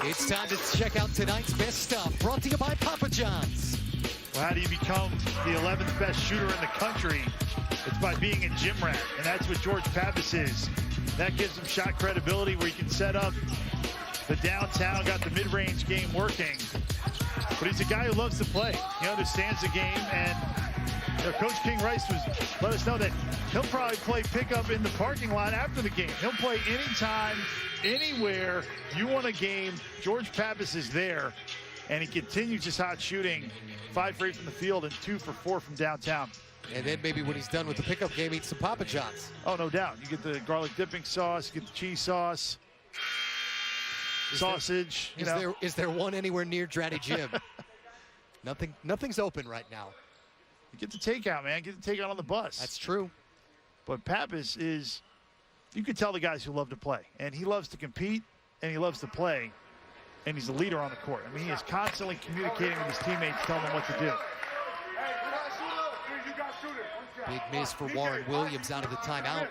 It's time to check out tonight's best stuff, brought to you by Papa John's. Well, how do you become the 11th best shooter in the country? It's by being a gym rat, and that's what George Pappas is. That gives him shot credibility where he can set up the downtown, got the mid-range game working. But he's a guy who loves to play. He understands the game, and Coach King Rice let us know that he'll probably play pickup in the parking lot after the game. He'll play anytime, anywhere you want a game. George Pappas is there, and he continues his hot shooting. 5 for 8 from the field and 2 for 4 from downtown. And then maybe when he's done with the pickup game, eat some Papa John's. Oh, no doubt. You get the garlic dipping sauce, you get the cheese sauce, sausage. Is there one anywhere near Dratty Gym? Nothing's open right now. You get the takeout, man. Get the takeout on the bus. That's true. But Pappas is, you can tell the guys who love to play. And he loves to compete, and he loves to play. And he's a leader on the court. I mean, he is constantly communicating with his teammates, telling them what to do. Big miss for Warren Williams out of the timeout.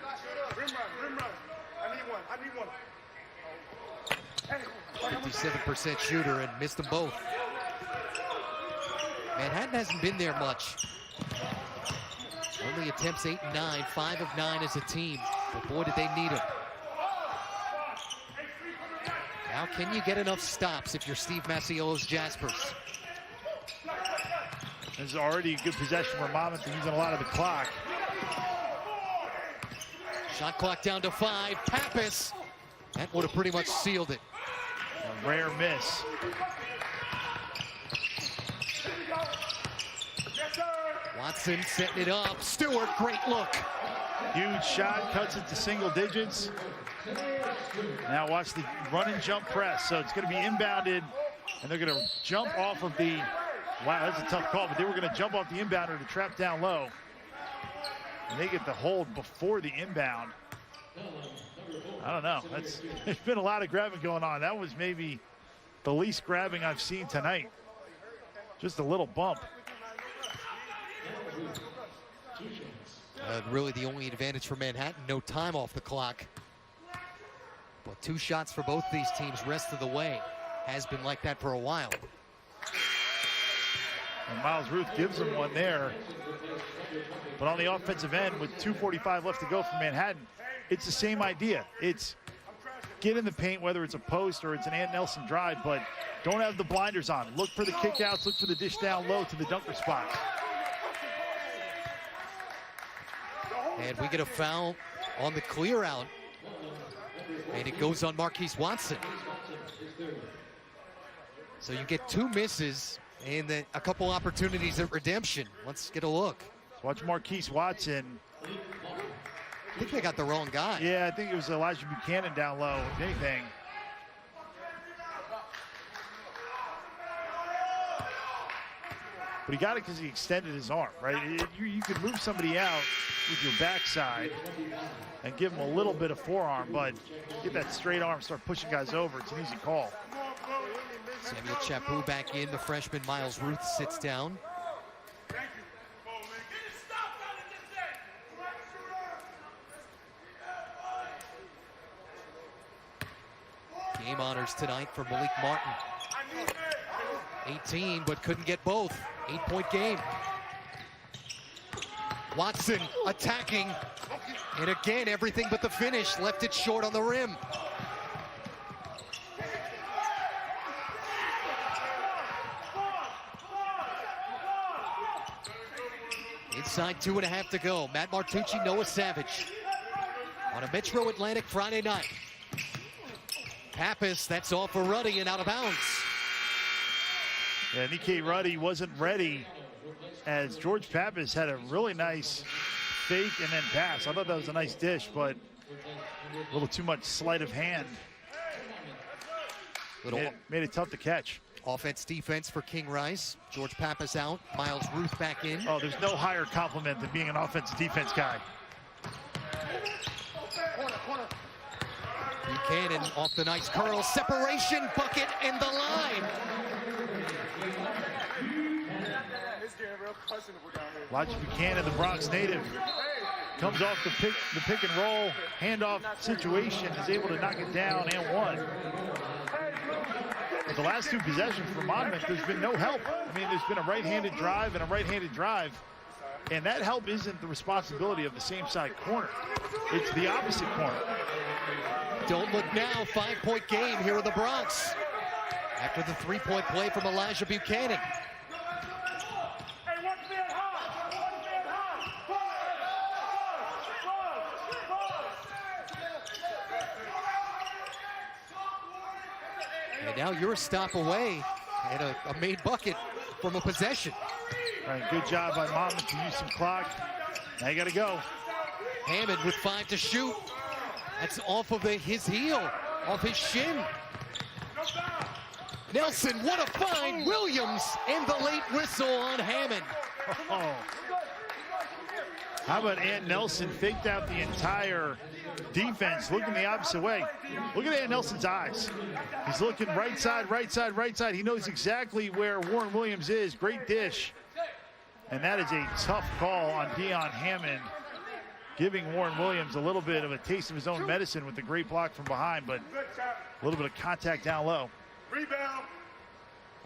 57% shooter and missed them both. Manhattan hasn't been there much. Only attempts 8 and 9, 5 of 9 as a team. But boy, did they need him. Now, can you get enough stops if you're Steve Masiolo's Jaspers? This is already a good possession for Monmouth. They're using a lot of the clock. Shot clock down to 5. Pappas. That would have pretty much sealed it. A rare miss. Watson setting it up. Stewart, great look. Huge shot, cuts it to single digits. Now watch the run and jump press. So it's going to be inbounded, and they're going to jump off of the, wow, that's a tough call, but they were going to jump off the inbounder to trap down low. And they get the hold before the inbound. I don't know. There's been a lot of grabbing going on. That was maybe the least grabbing I've seen tonight. Just a little bump. Really the only advantage for Manhattan, no time off the clock. But 2 shots for both these teams rest of the way. Has been like that for a while. And Miles Ruth gives him one there. But on the offensive end, with 2:45 left to go for Manhattan, it's the same idea. It's get in the paint, whether it's a post or it's an Ant Nelson drive, but don't have the blinders on. Look for the kickouts, look for the dish down low to the dunker spot. And we get a foul on the clear out. And it goes on Marquise Watson. So you get 2 misses and then a couple opportunities at redemption. Let's get a look. Watch Marquise Watson. I think they got the wrong guy. Yeah, I think it was Elijah Buchanan down low, if anything. But he got it because he extended his arm, right? You could move somebody out with your backside and give him a little bit of forearm, but get that straight arm, start pushing guys over. It's an easy call. Samuel Chapu back in. The freshman Miles Ruth sits down. Game honors tonight for Malik Martin. 18, but couldn't get both. 8-point game. Watson attacking. And again, everything but the finish. Left it short on the rim. Inside 2.5 to go. Matt Martucci, Noah Savage. On a Metro Atlantic Friday night. Pappas, that's all for Ruddy and out of bounds. Yeah, Nikkei Ruddy wasn't ready as George Pappas had a really nice fake and then pass. I thought that was a nice dish, but a little too much sleight of hand. Made it tough to catch. Offense, defense for King Rice. George Pappas out. Miles Ruth back in. Oh, there's no higher compliment than being an offensive defense guy. Buchanan off the nice curl. Separation, bucket, and the line. Elijah Buchanan, the Bronx native, comes off the pick and roll handoff situation, is able to knock it down and one. But the last 2 possessions for Monmouth, there's been no help. I mean, there's been a right-handed drive and a right-handed drive. And that help isn't the responsibility of the same side corner. It's the opposite corner. Don't look now, 5-point game here in the Bronx. After the 3-point play from Elijah Buchanan. And now you're a stop away and a made bucket from a possession. All right, good job by Monmouth to use some clock. Now you got to go. Hammond with 5 to shoot. That's off of his heel, off his shin. Nelson, what a find. Williams and the late whistle on Hammond. Oh. How about Ant Nelson faked out the entire defense, looking the opposite way. Look at Ant Nelson's eyes. He's looking right side, right side, right side. He knows exactly where Warren Williams is. Great dish. And that is a tough call on Dion Hammond, giving Warren Williams a little bit of a taste of his own medicine with the great block from behind, but a little bit of contact down low. Rebound.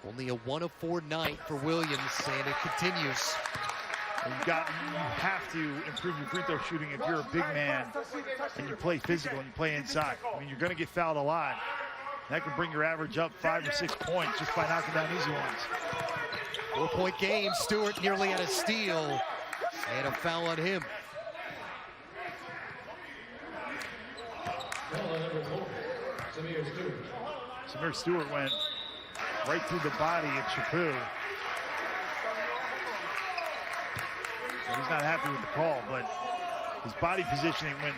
Only a 1 of 4 night for Williams, and it continues. You have to improve your free throw shooting if you're a big man and you play physical and you play inside. I mean, you're going to get fouled a lot. That can bring your average up 5 or 6 points just by knocking down easy ones. 4-point game. Stewart nearly had a steal and a foul on him. Samir Stewart went right through the body of Chapu. He's not happy with the call, but his body positioning when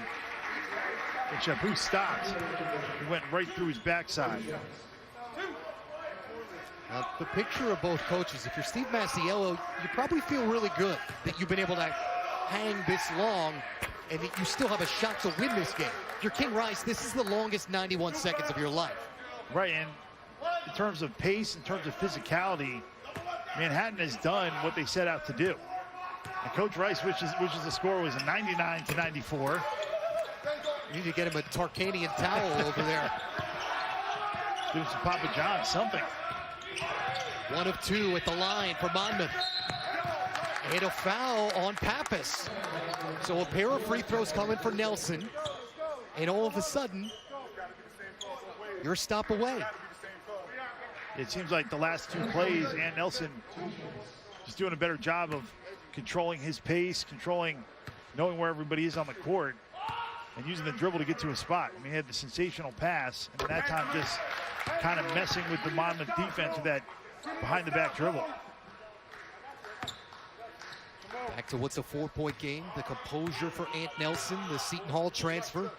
Chapu stopped, he went right through his backside. The picture of both coaches, if you're Steve Masiello, you probably feel really good that you've been able to hang this long and that you still have a shot to win this game. If you're King Rice, this is the longest 91 seconds of your life. Right, and in terms of pace, in terms of physicality, Manhattan has done what they set out to do. And Coach Rice wishes the score was a 99-94. You need to get him a Tarkanian towel over there. Give him some Papa John's, something. 1 of 2 at the line for Monmouth. And a foul on Pappas. So a pair of free throws coming for Nelson. And all of a sudden, you're a stop away. It seems like the last 2 plays, Ant Nelson is doing a better job of controlling his pace, knowing where everybody is on the court, and using the dribble to get to a spot. I mean, he had the sensational pass, and that time just kind of messing with the Monmouth defense with that behind-the-back dribble. Back to what's a 4-point game. The composure for Ant Nelson, the Seton Hall transfer.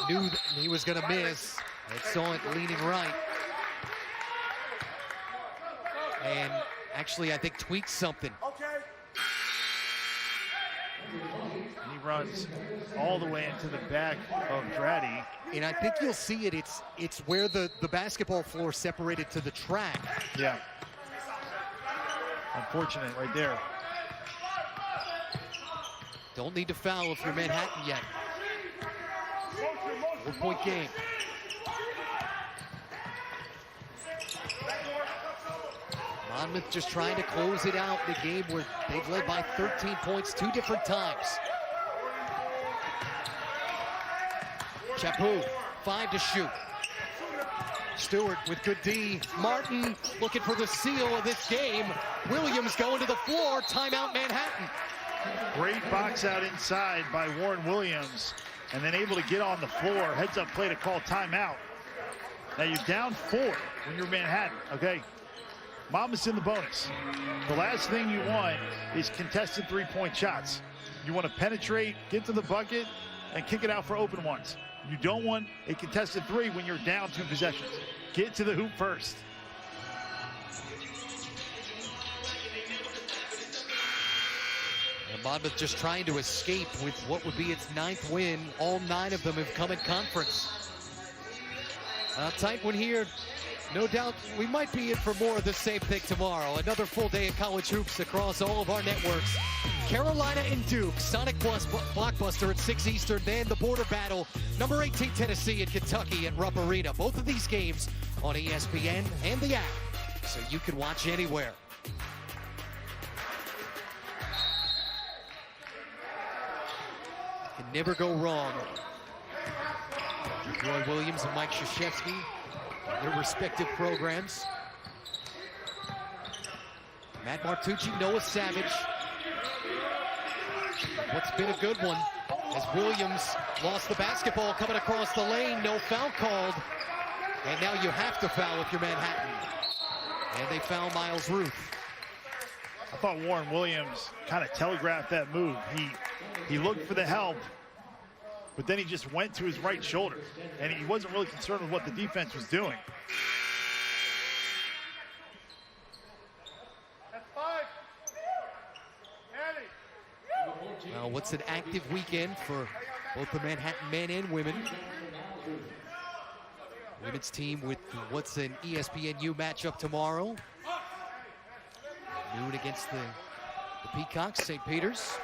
Knew that he was going to miss and saw it leaning right. And actually, I think tweaked something. He runs all the way into the back of Draddy. And I think you'll see it. It's where the basketball floor separated to the track. Yeah. Unfortunate right there. Don't need to foul if you're Manhattan yet. 4-point game. Monmouth just trying to close it out in a game where they've led by 13 points 2 different times. Chapu, 5 to shoot. Stewart with good D. Martin looking for the seal of this game. Williams going to the floor. Timeout Manhattan. Great box out inside by Warren Williams, and then able to get on the floor. Heads up play to call timeout. Now you're down 4 when you're Manhattan, okay? Monmouth's in the bonus. The last thing you want is contested 3-point shots. You want to penetrate, get to the bucket, and kick it out for open ones. You don't want a contested 3 when you're down 2 possessions. Get to the hoop first. And Monmouth just trying to escape with what would be its 9th win. All 9 of them have come in conference. A tight one here No doubt we might be in for more of the same thing tomorrow. Another full day of college hoops across all of our networks. Carolina and Duke, Sonic Plus Blockbuster at 6 Eastern, then the border battle, number 18 Tennessee and Kentucky at Rupp Arena. Both of these games on ESPN and the app, so you can watch anywhere. Can never go wrong. Roy Williams and Mike Krzyzewski, their respective programs. Matt Martucci, Noah Savage. What's been a good one as Williams lost the basketball coming across the lane, no foul called. And now you have to foul if you're Manhattan. And they foul Miles Ruth. I thought Warren Williams kind of telegraphed that move. He looked for the help, but then he just went to his right shoulder, and he wasn't really concerned with what the defense was doing. Well, what's an active weekend for both the Manhattan men and women. Women's team with what's an ESPNU matchup tomorrow. Noon against the Peacocks, St. Peter's.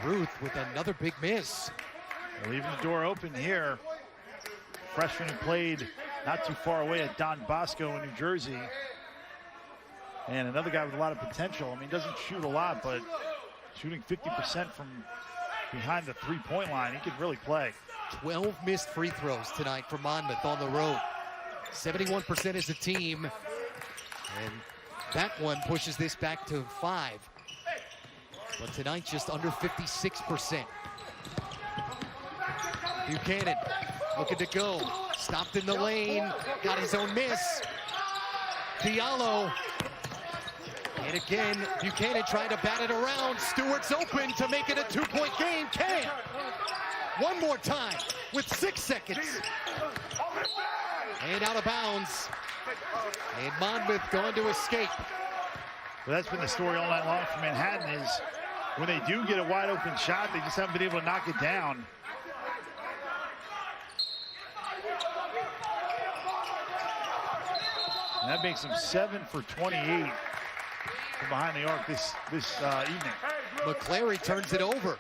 Ruth with another big miss. They're leaving the door open here. Freshman who played not too far away at Don Bosco in New Jersey. And another guy with a lot of potential. I mean, doesn't shoot a lot, but shooting 50% from behind the three-point line, he could really play. 12 missed free throws tonight for Monmouth on the road. 71% as a team. And that one pushes this back to 5. But tonight, just under 56%. Buchanan looking to go. Stopped in the lane. Got his own miss. Diallo. And again, Buchanan trying to bat it around. Stewart's open to make it a 2-point game. Can't. One more time with 6 seconds. And out of bounds. And Monmouth going to escape. Well, that's been the story all night long for Manhattan is when they do get a wide open shot, they just haven't been able to knock it down. And that makes them 7 for 28 from behind the arc this evening. McClary turns it over.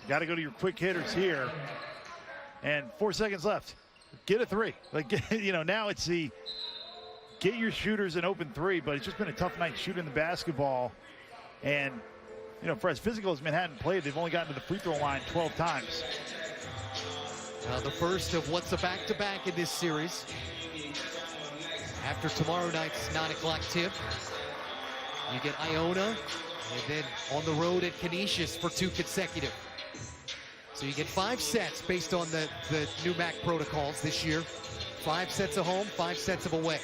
Got to go to your quick hitters here. And 4 seconds left. Get a 3. Like, you know, now it's the get your shooters an open 3, but it's just been a tough night shooting the basketball. And, you know, for as physical as Manhattan played, they've only gotten to the free throw line 12 times. The first of what's a back-to-back in this series. After tomorrow night's 9 o'clock tip, you get Iona, and then on the road at Canisius for 2 consecutive. So you get 5 sets based on the new MAC protocols this year. 5 sets of home, 5 sets of away.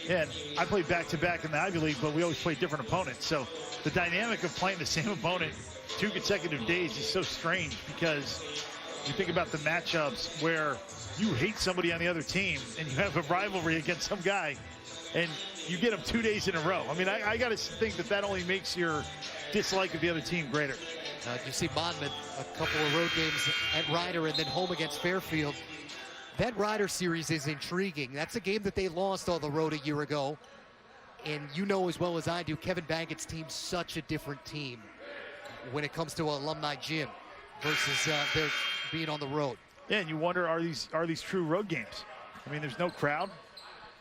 And I played back-to-back in the Ivy League, but we always play different opponents. So the dynamic of playing the same opponent 2 consecutive days is so strange because you think about the matchups where you hate somebody on the other team and you have a rivalry against some guy and you get them 2 days in a row. I mean, I got to think that only makes your dislike of the other team greater. You see Monmouth, a couple of road games at Ryder and then home against Fairfield. That Ryder series is intriguing. That's a game that they lost on the road a year ago. And you know as well as I do, Kevin Baggett's team's such a different team when it comes to Alumni Gym versus their being on the road. Yeah, and you wonder, are these true road games? I mean, there's no crowd.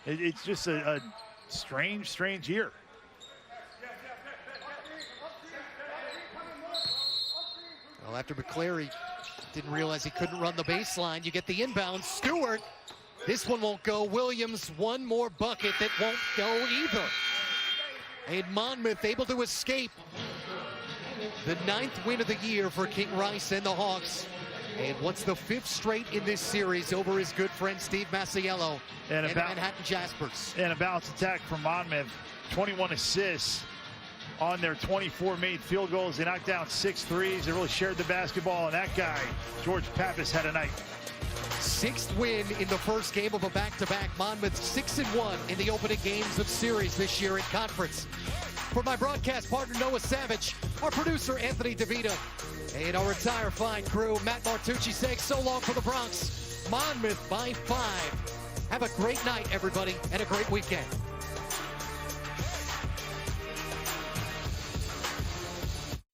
It's just a strange year. Well, after McClary didn't realize he couldn't run the baseline, you get the inbound. Stewart, this one won't go. Williams, one more bucket that won't go either. And Monmouth able to escape the 9th win of the year for King Rice and the Hawks. And what's the 5th straight in this series over his good friend Steve Masiello and Manhattan Jaspers. And a balanced attack from Monmouth. 21 assists on their 24 made field goals. They knocked down 6 threes. They really shared the basketball, and that guy, George Pappas, had a night. 6th win in the first game of a back-to-back. Monmouth 6-1 in the opening games of series this year in conference. For my broadcast partner, Noah Savage, our producer, Anthony DeVito, and our entire fine crew, Matt Martucci saying so long for the Bronx. Monmouth by 5. Have a great night, everybody, and a great weekend.